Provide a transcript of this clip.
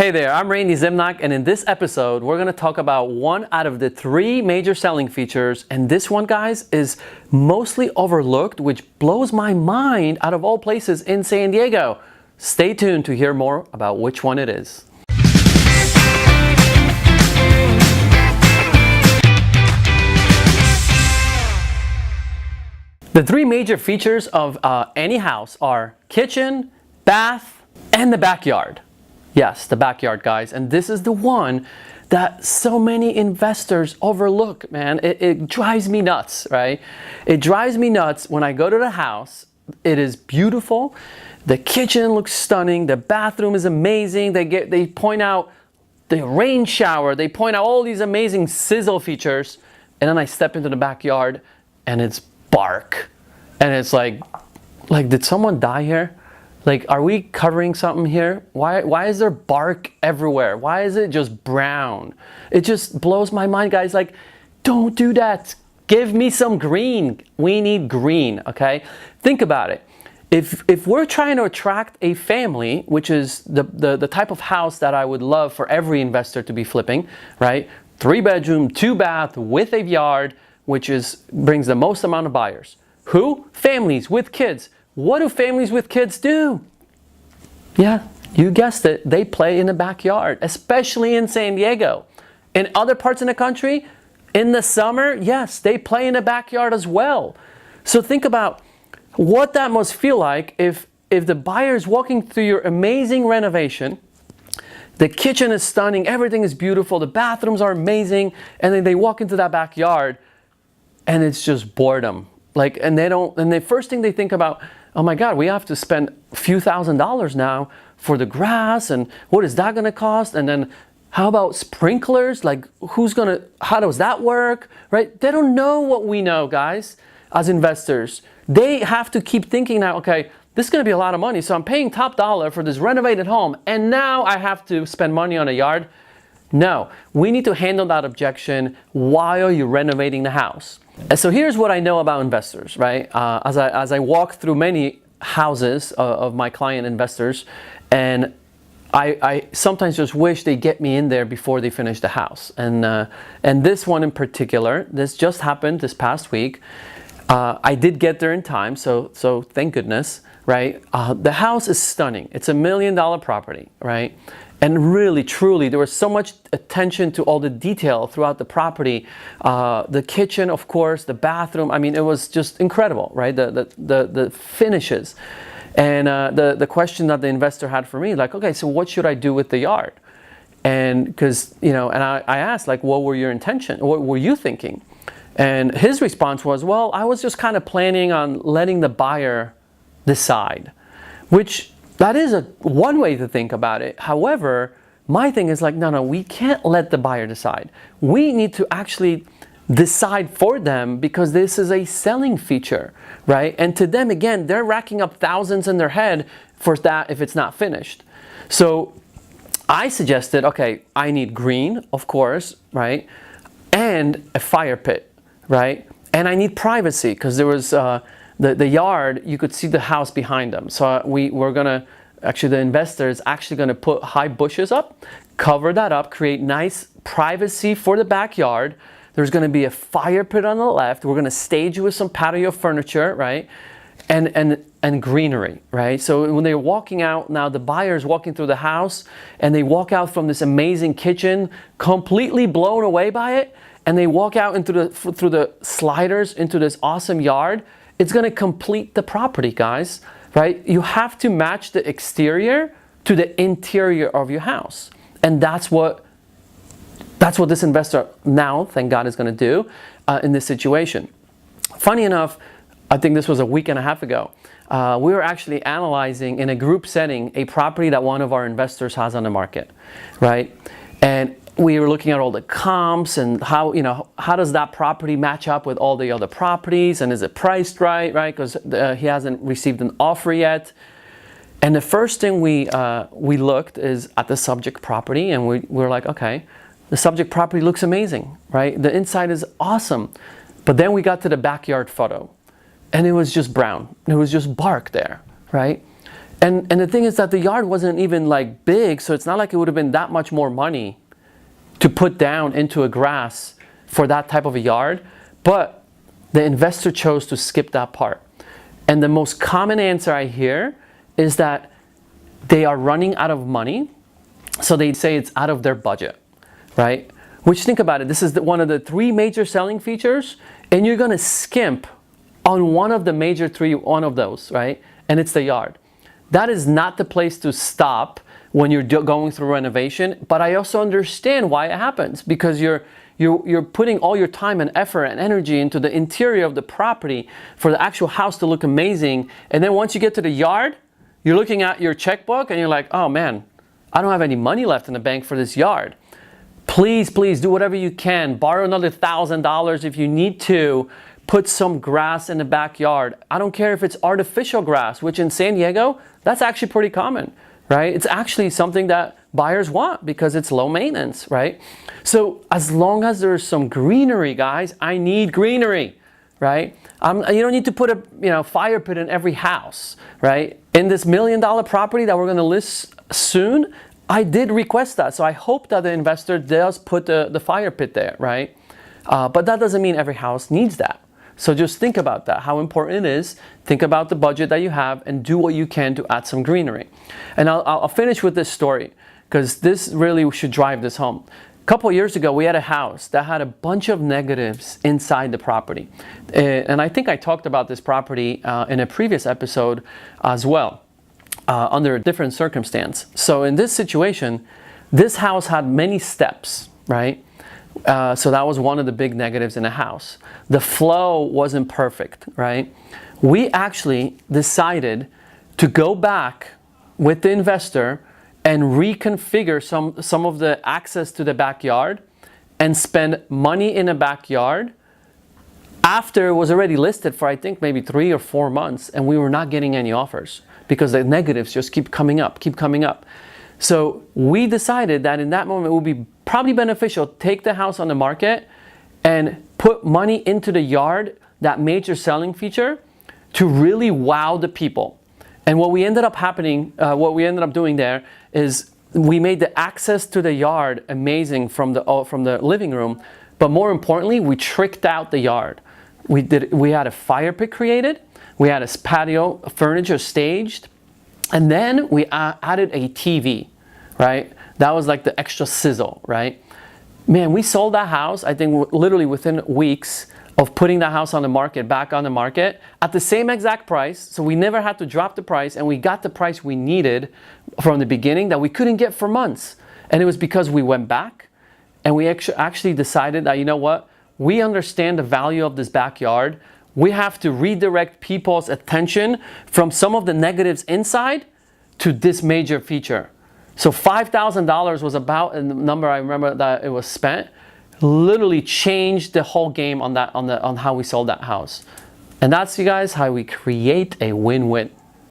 Hey there, I'm Randy Zimnak, and in this episode, we're going to talk about one out of the three major selling features. And this one, guys, is mostly overlooked, which blows my mind out of all places in San Diego. Stay tuned to hear more about which one it is. The three major features of any house are kitchen, bath, and the backyard. Yes, the backyard, guys. And this is the one that so many investors overlook, man. It drives me nuts, right? It drives me nuts when I go to the house. It is beautiful. The kitchen looks stunning. The bathroom is amazing. They point out the rain shower. They point out all these amazing sizzle features. And then I step into the backyard and it's bark. And it's like did someone die here? Like, are we covering something here? Why is there bark everywhere? Why is it just brown? It just blows my mind, guys. Like, don't do that. Give me some green. We need green, okay? Think about it. If we're trying to attract a family, which is the type of house that I would love for every investor to be flipping, right? 3-bedroom, 2-bath with a yard, which brings the most amount of buyers. Who? Families with kids. What do families with kids do? Yeah, you guessed it. They play in the backyard, especially in San Diego. In other parts of the country, in the summer, yes, they play in the backyard as well. So think about what that must feel like if the buyer is walking through your amazing renovation, the kitchen is stunning, everything is beautiful, the bathrooms are amazing, and then they walk into that backyard and it's just boredom. And the first thing they think about, oh my God, we have to spend a few $1,000s now for the grass, and what is that gonna cost? And then how about sprinklers? Like, how does that work, right? They don't know what we know, guys, as investors. They have to keep thinking now, okay, this is gonna be a lot of money, so I'm paying top dollar for this renovated home, and now I have to spend money on a yard. No, we need to handle that objection while you're renovating the house. And so here's what I know about investors, right? As I walk through many houses of my client investors, and I sometimes just wish they get me in there before they finish the house. And this one in particular, this just happened this past week. I did get there in time, so thank goodness, right? The house is stunning. It's $1 million property, right? And really, truly, there was so much attention to all the detail throughout the property. The kitchen, of course, the bathroom. I mean, it was just incredible, right? The finishes. And the question that the investor had for me, like, okay, so what should I do with the yard? And because, and I asked, like, what were your intention? What were you thinking? And his response was, well, I was just kind of planning on letting the buyer decide, which that is one way to think about it. However, my thing is like, no, we can't let the buyer decide. We need to actually decide for them because this is a selling feature, right? And to them, again, they're racking up thousands in their head for that if it's not finished. So I suggested, okay, I need green, of course, right? And a fire pit, right? And I need privacy because there was the yard, you could see the house behind them. So the investor is actually gonna put high bushes up, cover that up, create nice privacy for the backyard. There's gonna be a fire pit on the left. We're gonna stage you with some patio furniture, right? And greenery, right? So when they're walking out, now the buyer's walking through the house and they walk out from this amazing kitchen, completely blown away by it, and they walk out through the sliders into this awesome yard. It's gonna complete the property, guys, right? You have to match the exterior to the interior of your house. And that's what this investor now, thank God, is gonna do in this situation. Funny enough, I think this was a week and a half ago, we were actually analyzing in a group setting a property that one of our investors has on the market, right? And we were looking at all the comps and how does that property match up with all the other properties, and is it priced right, because he hasn't received an offer yet. And the first thing we looked is at the subject property, and we're like, okay, the subject property looks amazing, right? The inside is awesome. But then we got to the backyard photo and it was just brown. It was just bark there, right? And the thing is that the yard wasn't even like big, so it's not like it would have been that much more money to put down into a grass for that type of a yard. But the investor chose to skip that part. And the most common answer I hear is that they are running out of money, so they say it's out of their budget, right? Which, think about it, this is one of the 3 major selling features, and you're gonna skimp on one of the major 3, one of those, right? And it's the yard. That is not the place to stop when you're going through renovation, but I also understand why it happens, because you're putting all your time and effort and energy into the interior of the property for the actual house to look amazing, and then once you get to the yard, you're looking at your checkbook and you're like, oh man, I don't have any money left in the bank for this yard. Please do whatever you can. Borrow another $1,000 if you need to. Put some grass in the backyard. I don't care if it's artificial grass, which in San Diego, that's actually pretty common, right? It's actually something that buyers want because it's low maintenance, right? So as long as there's some greenery, guys, I need greenery, right? You don't need to put a fire pit in every house, right? In this $1 million property that we're gonna list soon, I did request that. So I hope that the investor does put the fire pit there, right? But that doesn't mean every house needs that. So just think about that, how important it is. Think about the budget that you have and do what you can to add some greenery. And I'll finish with this story because this really should drive this home. A couple of years ago, we had a house that had a bunch of negatives inside the property. And I think I talked about this property in a previous episode as well, under a different circumstance. So in this situation, this house had many steps, right? So that was one of the big negatives in the house. The flow wasn't perfect, right? We actually decided to go back with the investor and reconfigure some of the access to the backyard and spend money in the backyard after it was already listed for, I think, maybe 3 or 4 months, and we were not getting any offers because the negatives just keep coming up. So we decided that in that moment it would be probably beneficial to take the house on the market and put money into the yard, that major selling feature, to really wow the people. And what we ended up doing there is we made the access to the yard amazing from the living room, but more importantly, we tricked out the yard. We had a fire pit created, we had a patio furniture staged, and then we added a TV, right? That was like the extra sizzle, right? Man, we sold that house, I think literally within weeks of putting that house on the market, back on the market, at the same exact price. So we never had to drop the price, and we got the price we needed from the beginning that we couldn't get for months. And it was because we went back and we actually decided that, you know what? We understand the value of this backyard. We have to redirect people's attention from some of the negatives inside to this major feature. So $5,000 was about a number I remember that it was spent. Literally changed the whole game on how we sold that house. And that's, you guys, how we create a win-win.